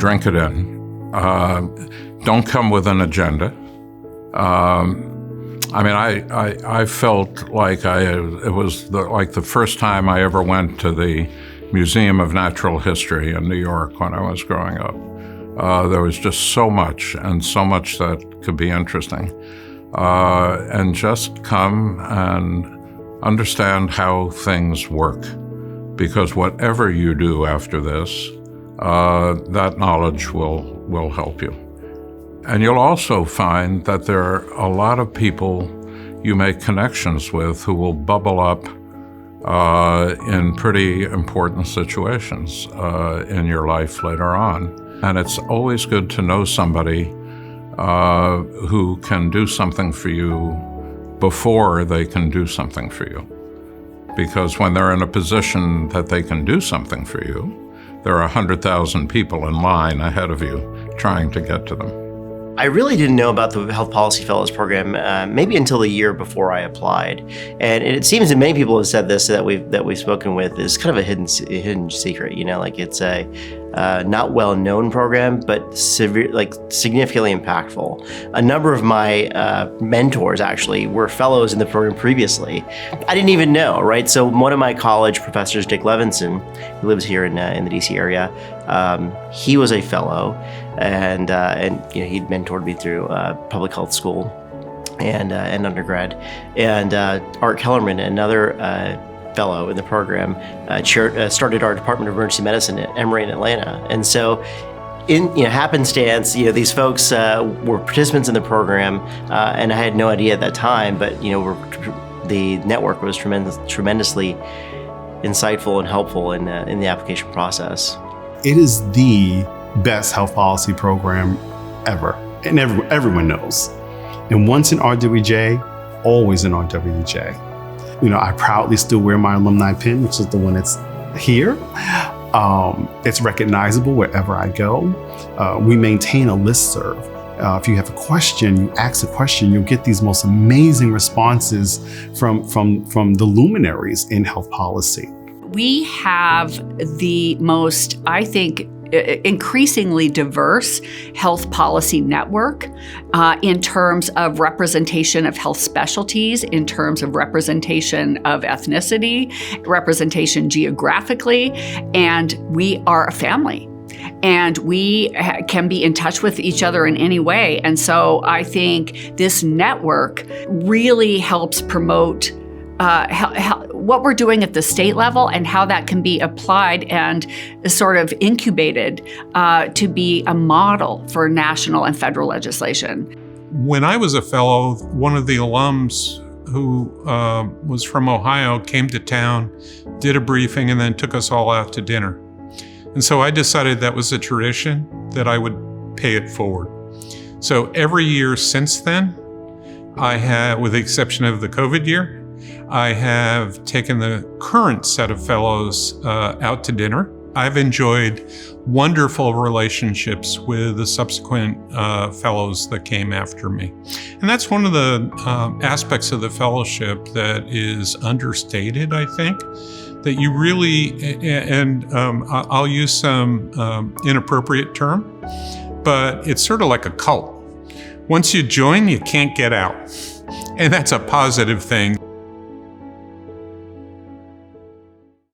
drink it in. Don't come with an agenda. I felt like it was like the first time I ever went to the Museum of Natural History in New York when I was growing up. There was just so much that could be interesting. And just come and understand how things work. Because whatever you do after this, that knowledge will help you. And you'll also find that there are a lot of people you make connections with who will bubble up in pretty important situations in your life later on. And it's always good to know somebody who can do something for you before they can do something for you. Because when they're in a position that they can do something for you, there are 100,000 people in line ahead of you trying to get to them. I really didn't know about the Health Policy Fellows program maybe until the year before I applied, and it seems that many people have said this that we've spoken with is kind of a hidden secret. Like it's a not well known program, but significantly impactful. A number of my mentors actually were fellows in the program previously. I didn't even know, right? So one of my college professors, Dick Levinson, who lives here in the DC area, he was a fellow. And he'd mentored me through public health school and undergrad. And Art Kellerman, another fellow in the program, started our Department of Emergency Medicine at Emory in Atlanta. And so, in happenstance, these folks were participants in the program, and I had no idea at that time. But the network was tremendously insightful and helpful in the application process. It is the best health policy program ever, and everyone knows. And once in RWJ, always in RWJ. I proudly still wear my alumni pin, which is the one that's here. It's recognizable wherever I go. We maintain a listserv. If you have a question, you ask a question, you'll get these most amazing responses from the luminaries in health policy. We have the most, I think, increasingly diverse health policy network in terms of representation of health specialties, in terms of representation of ethnicity, representation geographically, and we are a family. And we can be in touch with each other in any way. And so I think this network really helps promote what we're doing at the state level and how that can be applied and sort of incubated to be a model for national and federal legislation. When I was a fellow, one of the alums who was from Ohio came to town, did a briefing, and then took us all out to dinner. And so I decided that was a tradition that I would pay it forward. So every year since then, I have, with the exception of the COVID year, I have taken the current set of fellows out to dinner. I've enjoyed wonderful relationships with the subsequent fellows that came after me. And that's one of the aspects of the fellowship that is understated, I think, that you really, and I'll use some inappropriate term, but it's sort of like a cult. Once you join, you can't get out. And that's a positive thing.